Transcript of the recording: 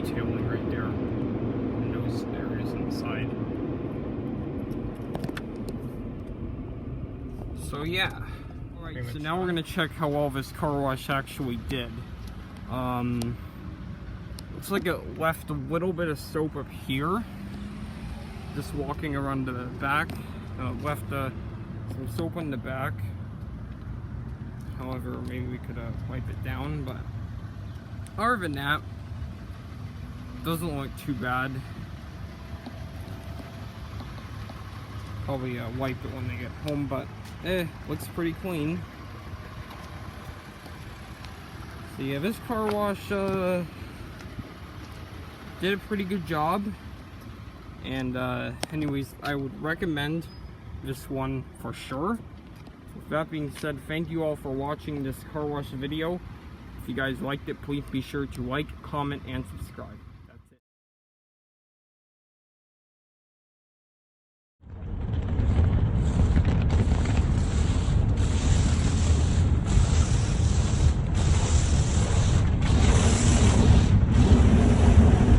detailing right there in those areas on the side. So yeah. Alright, so now we're gonna check how well this car wash actually did. Looks like it left a little bit of soap up here. Just walking around the back, left some soap on the back. However, maybe we could wipe it down, but other than that, doesn't look too bad. Probably wipe it when they get home, but looks pretty clean. So yeah, this car wash did a pretty good job. And anyways, I would recommend this one for sure. With that being said, thank you all for watching this car wash video. If you guys liked it, please be sure to like, comment, and subscribe.